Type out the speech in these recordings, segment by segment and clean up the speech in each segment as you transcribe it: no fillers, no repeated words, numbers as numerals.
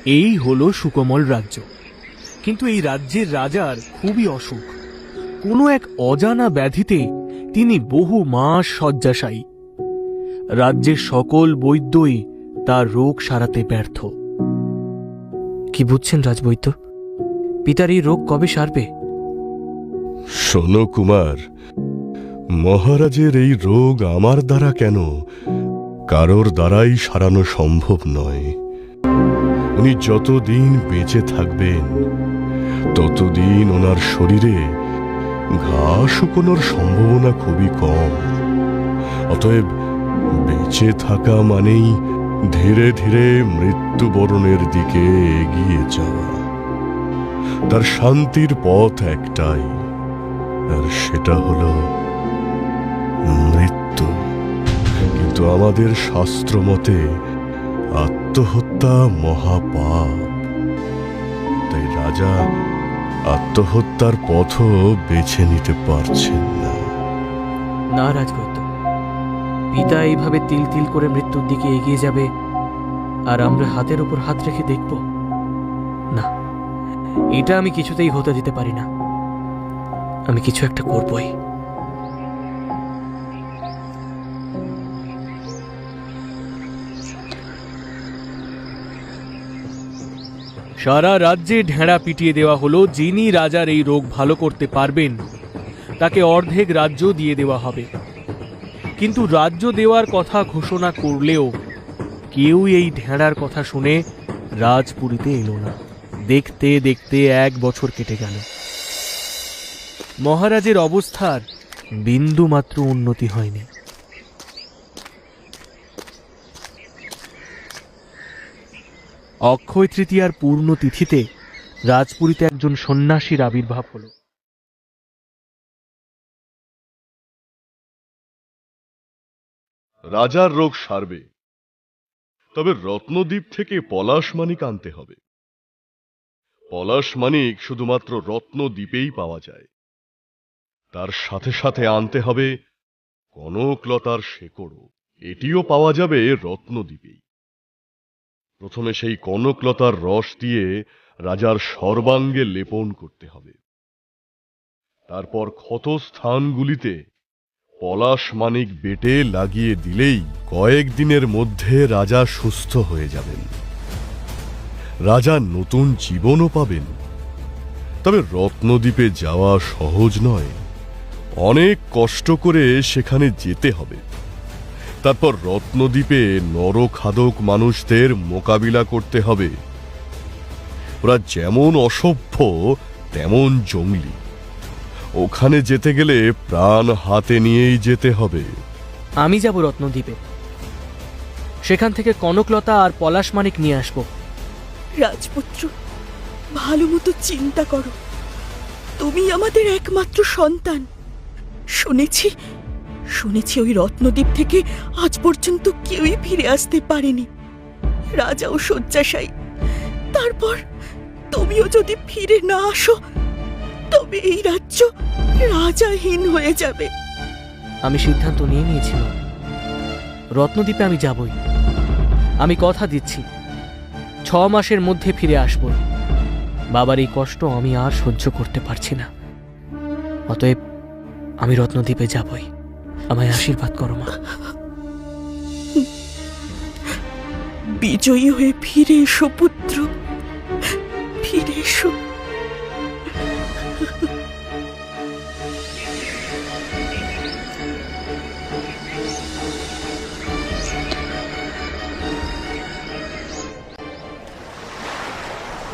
এই হলো সুকোমল রাজ্য। কিন্তু এই রাজ্যের রাজার খুবই অসুখ। কোনো এক অজানা ব্যাধিতে তিনি বহু মাস শয্যাশায়ী। রাজ্যের সকল বৈদ্যই তার রোগ সারাতে ব্যর্থ। কি বুঝছেন রাজবৈদ্য? পিতার এই রোগ কবে সারবে? শোনো কুমার, মহারাজের এই রোগ আমার দ্বারা কেন, কারোর দ্বারাই সারানো সম্ভব নয়। উনি যতদিন বেঁচে থাকবেন ততদিন ওনার শরীরে ঘা শুকোনোর সম্ভাবনা খুবই কম। অতএব বেঁচে থাকা মানেই ধীরে ধীরে মৃত্যুবরণের দিকে এগিয়ে যাওয়া। তার শান্তির পথ একটাই, আর সেটা হলো মৃত্যু। কিন্তু আমাদের শাস্ত্র মতে আত্মহত্যা মহাপাপ। তাই রাজা আত্মহত্যার পথও বেছে নিতে পারছেন না। না রাজবৈদ্য, পিতা এইভাবে তিল তিল করে মৃত্যুর দিকে এগিয়ে যাবে আর আমরা হাতের উপর হাত রেখে দেখব না। এটা আমি কিছুতেই হতে দিতে পারি না। আমি কিছু একটা করবই। সারা রাজ্যে ঢেঁড়া পিটিয়ে দেওয়া হলো। যিনি রাজার এই রোগ ভালো করতে পারবেন তাকে অর্ধেক রাজ্য দিয়ে দেওয়া হবে। কিন্তু রাজ্য দেওয়ার কথা ঘোষণা করলেও কেউ এই ঢেঁড়ার কথা শুনে রাজপুরীতে এলো না। দেখতে দেখতে 1 বছর কেটে গেল। মহারাজের অবস্থার বিন্দু মাত্র উন্নতি হয়নি। অক্ষয় তৃতীয়ার পূর্ণ তিথিতে রাজপুরীতে একজন সন্ন্যাসীর আবির্ভাব হল। রাজার রোগ সারবে, তবে রত্নদ্বীপ থেকে পলাশ মানিক আনতে হবে। পলাশ মানিক শুধুমাত্র রত্নদ্বীপেই পাওয়া যায়। তার সাথে সাথে আনতে হবে কনকলতার শেকড়ও। এটিও পাওয়া যাবে রত্নদ্বীপেই। প্রথমে সেই কনকলতার রস দিয়ে রাজার সর্বাঙ্গে লেপন করতে হবে। তারপর ক্ষত স্থানগুলিতে পলাশ মানিক বেটে লাগিয়ে দিলেই কয়েকদিনের মধ্যে রাজা সুস্থ হয়ে যাবেন। রাজা নতুন জীবনও পাবেন। তবে রত্নদ্বীপে যাওয়া সহজ নয়। অনেক কষ্ট করে সেখানে যেতে হবে। তারপর রত্নদ্বীপে নরখাদক মানুষদের মোকাবিলা করতে হবে। ওরা যেমন অসভ্য তেমন জঙ্গলি। ওখানে যেতে গেলে প্রাণ হাতে নিয়েই যেতে হবে। আমি যাব রত্নদ্বীপে, সেখান থেকে কনকলতা আর পলাশ মানিক নিয়ে আসব। রাজপুত্র, ভালো মতো চিন্তা করো। তুমি আমাদের একমাত্র সন্তান। শুনেছি ওই রত্নদ্বীপ থেকে আজ পর্যন্ত কেউই ফিরে আসতে পারেনি। রাজাও শয্যাশায়ী। তারপর তুমিও যদি ফিরে না আসো তবে এই রাজ্য রাজাহীন হয়ে যাবে। আমি সিদ্ধান্ত নিয়ে নিয়েছিলাম, রত্নদ্বীপে আমি যাবই। আমি কথা দিচ্ছি 6 মাসের মধ্যে ফিরে আসব। বাবার এই কষ্ট আমি আর সহ্য করতে পারছি না। অতএব আমি রত্নদ্বীপে যাবই। আমায় আশীর্বাদ করো মা। বিজয়ী হয়ে ফিরে এসো পুত্র, ফিরে এসো।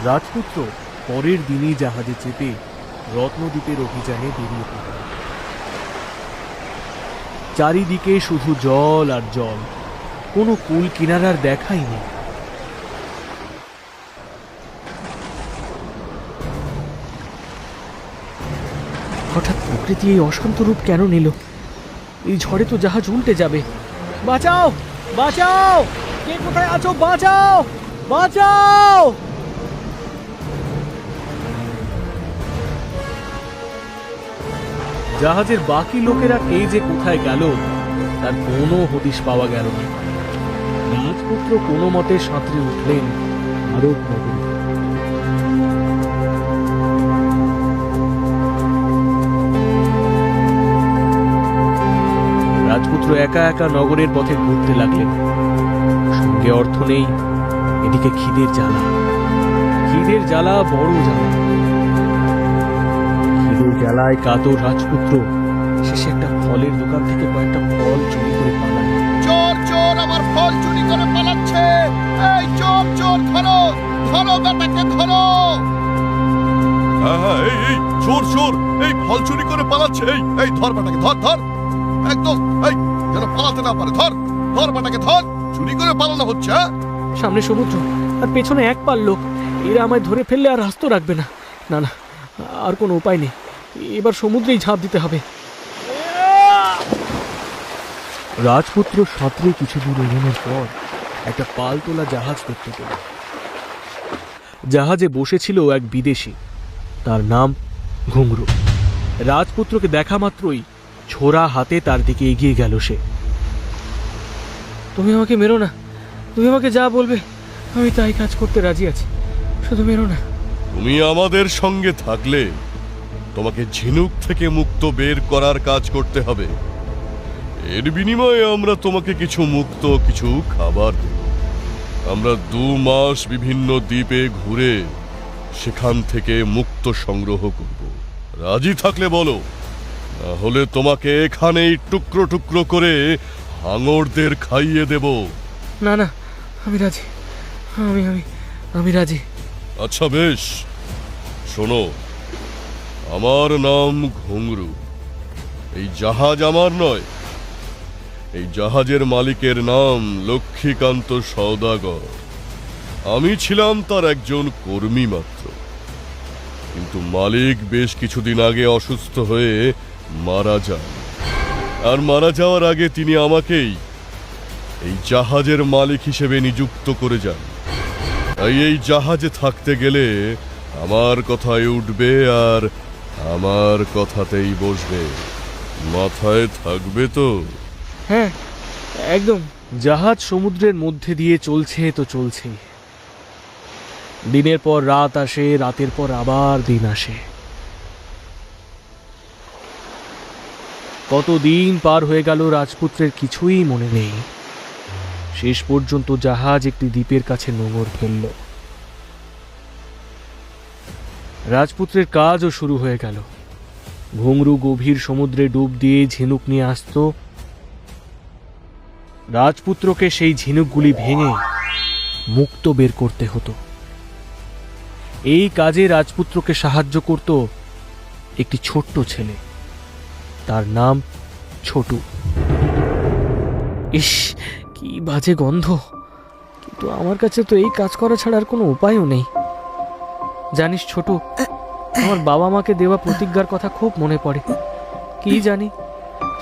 রাজপুত্র পরের দিনই জাহাজে চেপে রত্নদ্বীপের অভিযানে বেরিয়ে পড়ল। চারিদিকে শুধু জল আর জল, কোনো কুল কিনারার দেখাই নেই। হঠাৎ প্রকৃতি এই অশান্ত রূপ কেন নিল? এই ঝড়ে তো জাহাজ উল্টে যাবে। বাঁচাও, বাঁচাও, কে কোথায় আছো? বাঁচাও, বাঁচাও। জাহাজের বাকি লোকেরা কে যে কোথায় গেল তার কোনো হদিশ পাওয়া গেল না। রাজপুত্র কোনো মতে সাঁতরে উঠলেন ভারত নগরী। রাজপুত্র একা একা নগরের পথে ঘুরতে লাগলেন। সঙ্গে অর্থ নেই, এদিকে খিদের জ্বালা বড় জ্বালা। খিদের জ্বালায় কাতর রাজপুত্র শেষে একটা ফলের দোকান থেকে কয়েকটা ফল চুরি করে পালাল। চোর চোর আমার ফল চুরি করে পালাচ্ছে, এই চোর চোর ধরো ধরো বেটাকে ধরো। হ্যাঁ এই চোর চোর এই ফল চুরি করে পালাচ্ছে, এই ধর বেটাকে ধর ধর একদম, এই যেন পালাতে না পারে, ধর ধর বেটাকে ধর, চুরি করে পালানো হচ্ছে। সামনে সমুদ্র আর পেছনে এক পাল লোক, এরা আমায় ধরে ফেললে আর আস্ত রাখবে না। না না, আর কোনো উপায় নেই, এবার সমুদ্রেই ঝাঁপ দিতে হবে। রাজপুত্র সাঁতরে কিছু দূর এগোনোর পর একটা পালতোলা জাহাজ দেখতে পেল। জাহাজে বসেছিল এক বিদেশি, তার নাম ঘুঙরু। রাজপুত্রকে দেখা মাত্রই ছোড়া হাতে তার দিকে এগিয়ে গেল সে। তুমি আমাকে মেরো না, তুমি আমাকে যা বলবে আমি তাই কাজ করতে রাজি আছি, শুধু মেরো না। তুমি আমাদের সঙ্গে থাকলে তোমাকে ঝিনুক থেকে মুক্ত বের করার কাজ করতে হবে। এর বিনিময়ে আমরা তোমাকে কিছু মুক্ত, কিছু খাবার দেব। আমরা 2 মাস বিভিন্ন দ্বীপে ঘুরে সেখান থেকে মুক্ত সংগ্রহ করব। রাজি থাকলে বলো, না হলে তোমাকে এখানেই টুকরো টুকরো করে হাঙরদের খাইয়ে দেব। না না, আমি রাজি, আমি আমি আমি রাজি। আচ্ছা বেশ, শোনো, আমার নাম ঘুঙরু। এই জাহাজ আমার নয়, এই জাহাজের মালিকের নাম লক্ষ্মীকান্ত সওদাগর। আমি ছিলাম তার একজন কর্মী মাত্র, কিন্তু মালিক বেশ কিছুদিন আগে অসুস্থ হয়ে মারা যান। আর মারা যাওয়ার আগে তিনি আমাকেই এই জাহাজের মালিক হিসেবে নিযুক্ত করে যান। তাই এই জাহাজে থাকতে গেলে আমার কথায় উঠবে আর আমার কথাতেই বসবে, মাথায় থাকবে তো? হ্যাঁ একদম। জাহাজ সমুদ্রের মধ্যে দিয়ে চলছে তো চলছেই। দিনের পর রাত আসে, রাতের পর আবার দিন আসে। কতদিন পার হয়ে গেল রাজপুত্রের কিছুই মনে নেই। শেষ পর্যন্ত জাহাজ একটি দ্বীপের কাছে নোঙর ফেলল। রাজপুত্রের কাজও শুরু হয়ে গেল। ঘুঙরু গভীর সমুদ্রে ডুব দিয়ে ঝিনুক নিয়ে আসত। রাজপুত্রকে সেই ঝিনুকগুলি ভেঙে মুক্ত বের করতে হতো। এই কাজে রাজপুত্রকে সাহায্য করত একটি ছোট্ট ছেলে, তার নাম ছোটু। ইস, কি বাজে গন্ধ! কিন্তু আমার কাছে তো এই কাজ করা ছাড়া আর কোনো উপায়ও নেই। জানিস ছোটু, আমার বাবা মাকে দেওয়া প্রতিজ্ঞার কথা খুব মনে পড়ে। কি জানি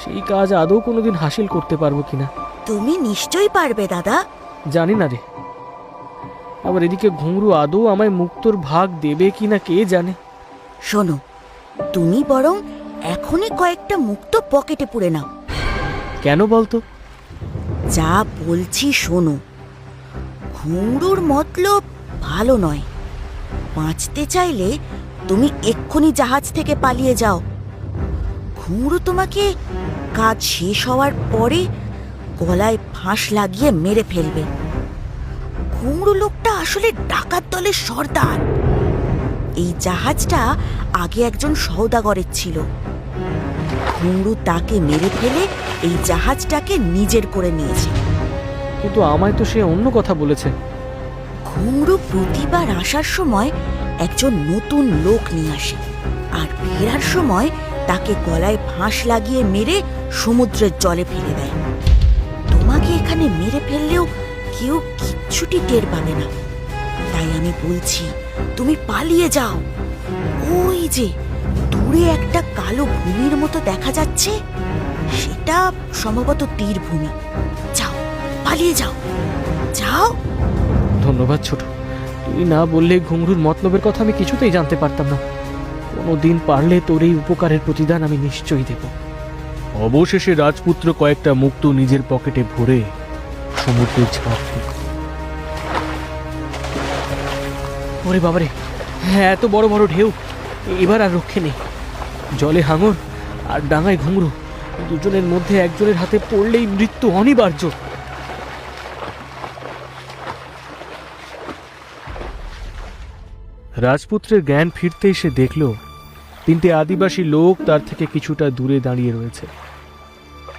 সেই কাজ আদৌ কোনোদিন হাসিল করতে পারবো কিনা। তুমি নিশ্চয়ই পারবে দাদা। জানি না রে। আবার এদিকে ঘুঙরু আদৌ আমায় মুক্তর ভাগ দেবে কিনা কে জানে। শোনো, তুমি বরং এখনই কয়েকটা মুক্ত পকেটে পুরে নাও। কেন বলতো? যা বলছি শোনো, ঘুঙরুর মতলব ভালো নয়। বাঁচতে চাইলে তুমি এক্ষুনি জাহাজ থেকে পালিয়ে যাও। ঘুঙরু তোমাকে কাজ শেষ হওয়ার পরে গলায় ফাঁস লাগিয়ে মেরে ফেলবে। ঘুঙরু লোকটা আসলে ডাকাত দলের সর্দার। এই জাহাজটা আগে একজন সওদাগরের ছিল। ঘুঙরু তাকে মেরে ফেলে এই জাহাজটাকে নিজের করে নিয়েছে। কিন্তু আমায় তো সে অন্য কথা বলেছে। ঘুঙরু প্রতিবার আসার সময় একজন নতুন লোক নিয়ে আসে, আর ফেরার সময় তাকে গলায় ফাঁস লাগিয়ে মেরে সমুদ্রের জলে ফেলে দেয়। তোমাকে এখানে মেরে ফেললেও কেউ কিচ্ছুটি টের পাবে না। তাই আমি বলছি, তুমি পালিয়ে যাও। ওই যে দূরে একটা কালো ভূমির মতো দেখা যাচ্ছে, সেটা সম্ভবত তীরভূমি। যাও, পালিয়ে যাও, যাও। ধন্যবাদ ছোট, তুই না বললে ঘুঙরুর মতলবের কথা আমি কিছুতেই জানতে পারতাম না। কোনোদিন পারলে তোর এই উপকারের প্রতিদান আমি নিশ্চয়ই দেব। অবশেষে রাজপুত্র কয়েকটা মুক্ত নিজের পকেটে ভরে সমুদ্রে ঝাঁপ দিল। ওরে বাবারে, হ্যাঁ এত বড় বড় ঢেউ, এবার আর রক্ষে নেই। জলে হাঙর আর ডাঙায় ঘুঙরু, দুজনের মধ্যে একজনের হাতে পড়লেই মৃত্যু অনিবার্য। রাজপুত্রের জ্ঞান ফিরতেই সে দেখল তিনটে আদিবাসী লোক তার থেকে কিছুটা দূরে দাঁড়িয়ে রয়েছে।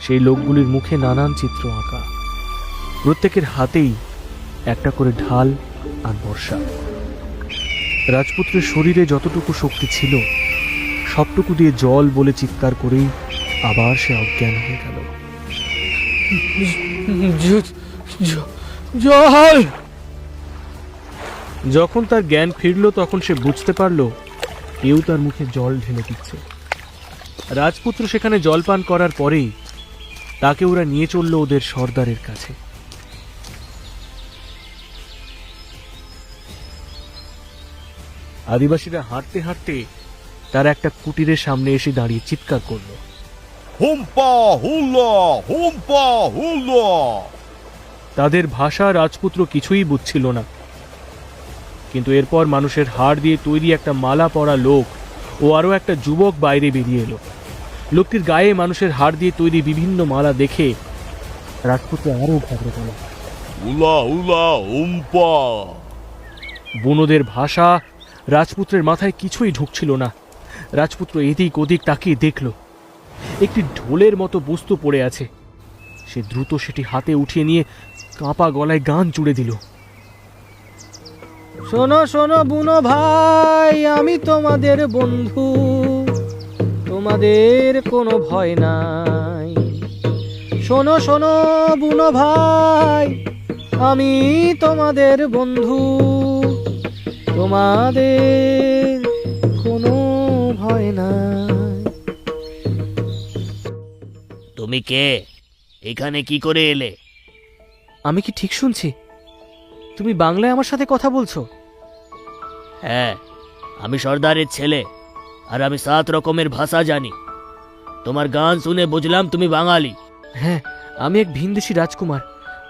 সেই লোকগুলির মুখে নানান চিত্র আঁকা, প্রত্যেকের হাতেই একটা করে ঢাল আর বর্ষা। রাজপুত্রের শরীরে যতটুকু শক্তি ছিল সবটুকু দিয়ে জল বলে চিৎকার করেই আবার সে অজ্ঞান হয়ে গেল। জল! যখন তার জ্ঞান ফিরল তখন সে বুঝতে পারল কেউ তার মুখে জল ঢেলে দিচ্ছে। রাজপুত্র সেখানে জল পান করার পরেই তাকে ওরা নিয়ে চলল ওদের সর্দারের কাছে। আদিবাসীরা হাঁটতে হাঁটতে তার একটা কুটিরের সামনে এসে দাঁড়িয়ে চিৎকার করলো, হুম্পা হুল্লা, হুম্পা হুল্লা। তাদের ভাষা রাজপুত্র কিছুই বুঝছিল না, কিন্তু এরপর মানুষের হাড় দিয়ে তৈরি একটা মালা পরা লোক ও আরো একটা যুবক বাইরে বেরিয়ে এলো। লোকটির গায়ে মানুষের হাড় দিয়ে তৈরি বিভিন্ন মালা দেখে রাজপুত্র আরো ঘাবড়ে গেল। উলা উলা হুম্পা। বুনোদের ভাষা রাজপুত্রের মাথায় কিছুই ঢুকছিল না। রাজপুত্র এদিক ওদিক তাকিয়ে দেখল একটি ঢোলের মতো বস্তু পড়ে আছে। সে দ্রুত সেটি হাতে উঠিয়ে নিয়ে কাঁপা গলায় গান জুড়ে দিল। শোনো শোনো বুনো ভাই, আমি তোমাদের বন্ধু, তোমাদের কোনো ভয় নাই। শোনো শোনো বুনো ভাই, আমি তোমাদের বন্ধু, তোমাদের কোনো ভয় নাই। তুমি কে? এখানে কি করে এলে? আমি কি ঠিক শুনছি? তুমি বাংলায় আমার সাথে কথা বলছো? হ্যাঁ, আমি সর্দারের ছেলে, আর আমি 7 রকমের ভাষা জানি। তোমার গান শুনে বুঝলাম তুমি বাঙালি। হ্যাঁ, আমি এক ভিনদেশী রাজকুমার।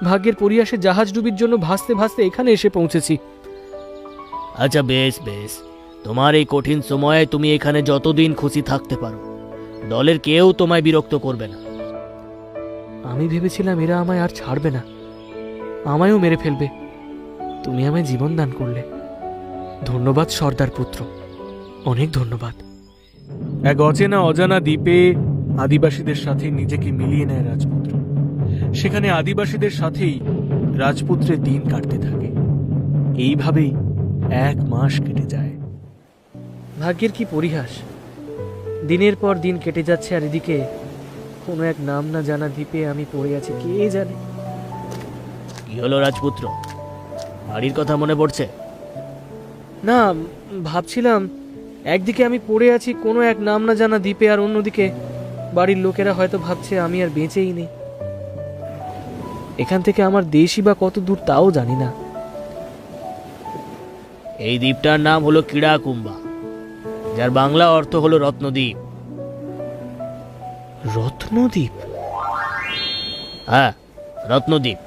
ভাগ্যের পরিহাসে জাহাজ ডুবির জন্য ভাসতে ভাসতে এখানে এসে পৌঁছেছি। আচ্ছা বেশ বেশ, তোমার এই কঠিন সময়ে তুমি এখানে যতদিন খুশি থাকতে পারো। দলের কেউ তোমায় বিরক্ত করবে না। আমি ভেবেছিলাম এরা আমায় আর ছাড়বে না, আমায়ও মেরে ফেলবে। তুমি আমায় জীবন দান করলে। ধন্যবাদ সর্দার পুত্র, অনেক ধন্যবাদ। এক অচেনা অজানা দ্বীপে আদিবাসীদের সাথে নিজেকে মিলিয়ে নেয় রাজপুত্র। সেখানে আদিবাসীদের সাথেই রাজপুত্রের দিন কাটতে থাকে। এইভাবেই 1 মাস কেটে যায়। ভাগ্যের কি পরিহাস! দিনের পর দিন কেটে যাচ্ছে, আর এদিকে কোনো এক নাম না জানা দ্বীপে আমি পড়ে আছি, কে জানে। কি হলো রাজপুত্র, বাড়ির কথা মনে পড়ছে? না, ভাবছিলাম একদিকে আমি পড়ে আছি কোনো এক নাম না জানা দ্বীপে, আর অন্যদিকে বাড়ির লোকেরা হয়তো ভাবছে আমি আর বেঁচেই নেই। এখান থেকে আমার দেশই বা কত দূর তাও জানি না। এই দ্বীপটার নাম হলো কিড়াকুম্বা, যার বাংলা অর্থ হলো রত্নদ্বীপ। রত্নদ্বীপ? হ্যাঁ, রত্নদ্বীপ।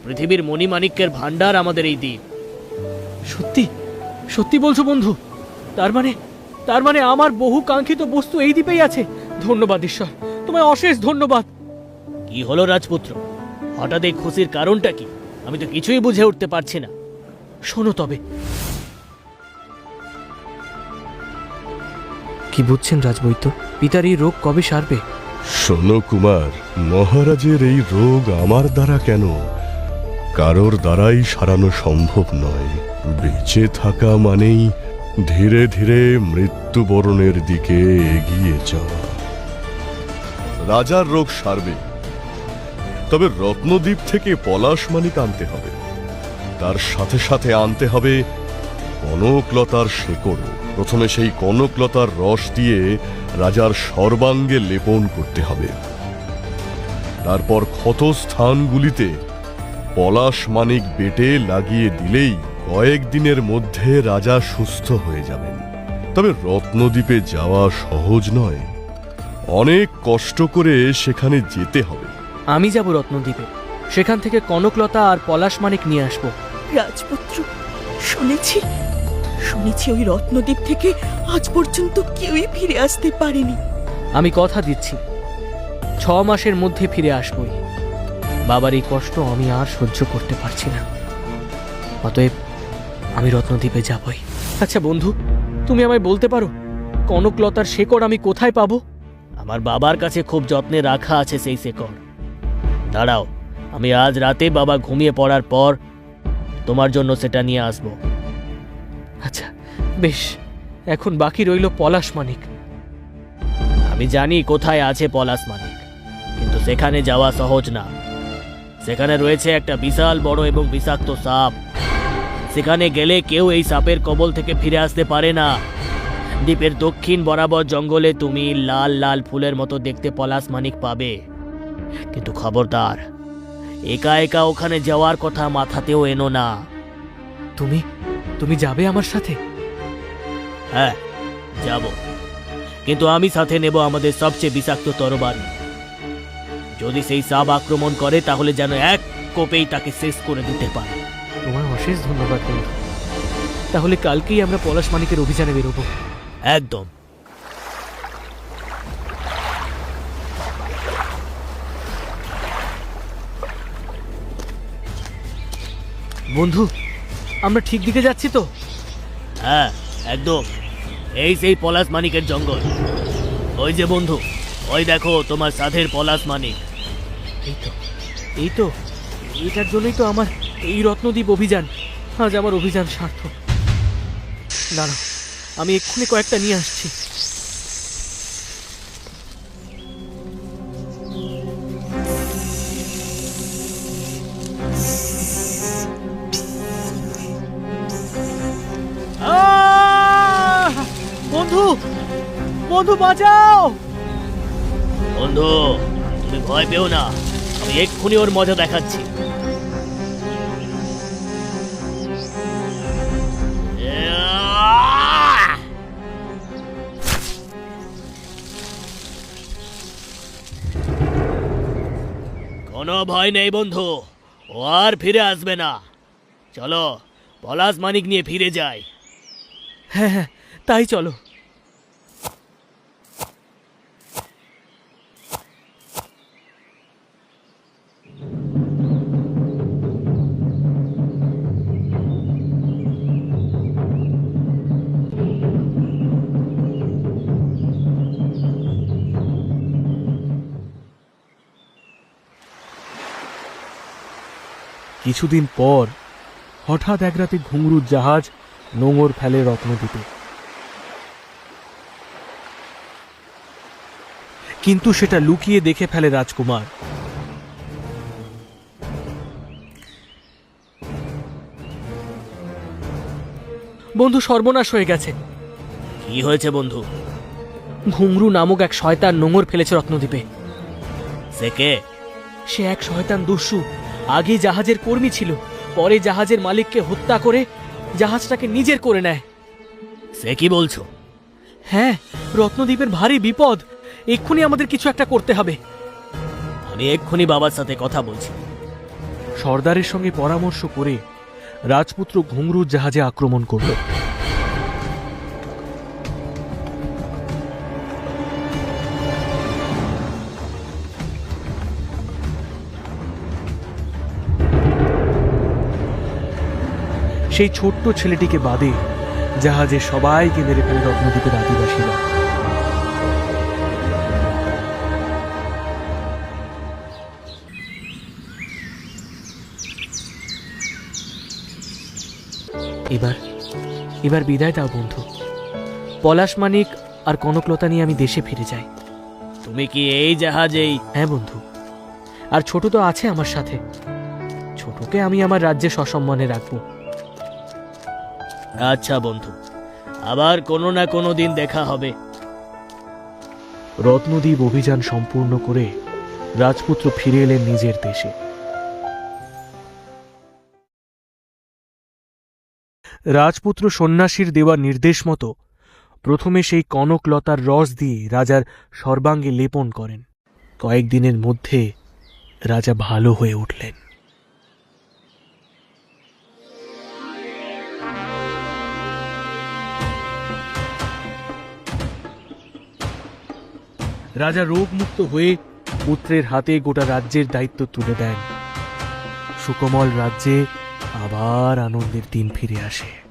পৃথিবীর মণিমাণিক্যের ভান্ডার আমাদের এই দ্বীপ। সত্যি সত্যি বলছো বন্ধু? তার মানে আমার বহু কাঙ্ক্ষিত বস্তু এই দ্বীপেই আছে। ধন্যবাদ ঈশ্বর, তোমায় অশেষ ধন্যবাদ। কি হলো রাজপুত্র, হঠাৎ এই খুশির কারণটা কি? আমি তো কিছুই বুঝে উঠতে পারছি না। শোনো তবে। কি বুঝছেন রাজবৈদ্য? পিতার এই রোগ কবে সারবে? শোনো কুমার, মহারাজের এই রোগ আমার দ্বারা কেন, কারোর দ্বারাই সারানো সম্ভব নয়। বেঁচে থাকা মানেই ধীরে ধীরে মৃত্যুবরণের দিকে এগিয়ে যাওয়া। রাজার রোগ সারবে, তবে রত্নদ্বীপ থেকে পলাশমানিক আনতে হবে। তার সাথে সাথে আনতে হবে কনকলতার শেকড়। প্রথমে সেই কনকলতার রস দিয়ে রাজার সর্বাঙ্গে লেপন করতে হবে। তারপর ক্ষত স্থানগুলিতে পলাশমানিক বেটে লাগিয়ে দিলেই কয়েকদিনের মধ্যে রাজা সুস্থ হয়ে যাবেন। তবে রত্নদ্বীপে যাওয়া সহজ নয়, অনেক কষ্ট করে সেখানে যেতে হবে। আমি যাব রত্নদ্বীপে, সেখান থেকে কনকলতা আর পলাশমানিক নিয়ে আসবো। রাজপুত্র, শুনেছি শুনেছি ওই রত্নদ্বীপ থেকে আজ পর্যন্ত কেউই ফিরে আসতে পারেনি। আমি কথা দিচ্ছি 6 মাসের মধ্যে ফিরে আসবই। বাবার এই কষ্ট আমি আর সহ্য করতে পারছি না, অতএব আমি রত্নদ্বীপে যাবই। আচ্ছা বন্ধু, তুমি আমায় বলতে পারো কনকলতার শেকড় আমি কোথায় পাবো? আমার বাবার কাছে খুব যত্নে রাখা আছে সেই শেকড়। দাঁড়াও, আমি আজ রাতে বাবা ঘুমিয়ে পড়ার পর তোমার জন্য সেটা নিয়ে আসব। আচ্ছা বেশ, এখন বাকি রইল পলাশ মানিক। আমি জানি কোথায় আছে পলাশ মানিক, কিন্তু সেখানে যাওয়া সহজ না। সেখানে রয়েছে একটা বিশাল বড় এবং বিষাক্ত সাপ। সেখানে গেলে কেউ এই সাপের কবল থেকে ফিরে আসতে পারে না। দ্বীপের দক্ষিণ বরাবর জঙ্গলে তুমি লাল লাল ফুলের মতো দেখতে পলাশ মানিক পাবে, কিন্তু খবরদার, একা একা ওখানে যাওয়ার কথা মাথাতেও এনো না। তুমি তুমি যাবে আমার সাথে? হ্যাঁ, যাব, কিন্তু আমি সাথে নেব আমাদের সবচেয়ে বিষাক্ত তরবারি। যদি সেই সাপ আক্রমণ করে তাহলে যেন এক কোপেই তাকে শেষ করে দিতে পারে। তোমার অশেষ ধন্যবাদ বন্ধু। তাহলে কালকেই আমরা পলাশ মানিকের অভিযানে বেরোবো। একদম। বন্ধু, আমরা ঠিক দিকে যাচ্ছি তো? হ্যাঁ, একদম। এই সেই পলাশ মানিকের জঙ্গল। ওই যে বন্ধু, ওই দেখো তোমার সাথের পলাশ মানিক। এই তো এই তো, এটার জন্যই তো আমার এই রত্নদ্বীপ অভিযান। আজ আমার অভিযান সার্থক। দাঁড়াও, আমি এক্ষুনি কয়েকটা নিয়ে আসছি। বন্ধু, বন্ধু বাঁচাও! বন্ধু, তুমি ভয় পেও না, আমি এক্ষুনি ওর মজা দেখাচ্ছি। কোনো ভয় নেই বন্ধু, ও আর ফিরে আসবে না। চলো পলাশ মানিক নিয়ে ফিরে যাই। হ্যাঁ হ্যাঁ, তাই চলো। কিছুদিন পর হঠাৎ এক রাতে ঘুঙরুর জাহাজ নোঙর ফেলে রত্নদ্বীপে। কিন্তু সেটা লুকিয়ে দেখে ফেলে রাজকুমার। বন্ধু, সর্বনাশ হয়ে গেছে। কি হয়েছে বন্ধু? ঘুংরু নামক এক শয়তান নোঙর ফেলেছে রত্নদ্বীপে। সে কে? সে এক শয়তান দস্যু। আগে জাহাজের কর্মী ছিল, পরে জাহাজের মালিককে হত্যা করে জাহাজটাকে নিজের করে নেয়। সে কি বলছো? হ্যাঁ, রত্নদ্বীপের ভারী বিপদ। এক্ষুনি আমাদের কিছু একটা করতে হবে। আমি এক্ষুনি বাবার সাথে কথা বলছি। সর্দারের সঙ্গে পরামর্শ করে রাজপুত্র ঘুঙরুর জাহাজে আক্রমণ করল। সেই ছোট্ট ছেলেটিকে বাদে জাহাজে সবাইকে মেরে ফেলে রত্নদ্বীপের আদিবাসীরা। এবার বিদায় দাও বন্ধু। পলাশ মানিক আর কনকলতা নিয়ে আমি দেশে ফিরে যাই। তুমি কি এই জাহাজেই? হ্যাঁ বন্ধু, আর ছোট তো আছে আমার সাথে। ছোটকে আমি আমার রাজ্যে সসম্মানে রাখবো। আচ্ছা বন্ধু, আবার কোনো না কোনো দিন দেখা হবে। রত্নদ্বীপ অভিযান সম্পূর্ণ করে রাজপুত্র ফিরে এলেন নিজের দেশে। রাজপুত্র সন্ন্যাসীর দেওয়া নির্দেশ মতো প্রথমে সেই কনকলতার রস দিয়ে রাজার সর্বাঙ্গে লেপন করেন। কয়েকদিনের মধ্যে রাজা ভালো হয়ে উঠলেন। রাজা রোগমুক্ত হয়ে পুত্রের হাতে গোটা রাজ্যের দায়িত্ব তুলে দেন। সুকোমল রাজ্যে আবার আনন্দের দিন ফিরে আসে।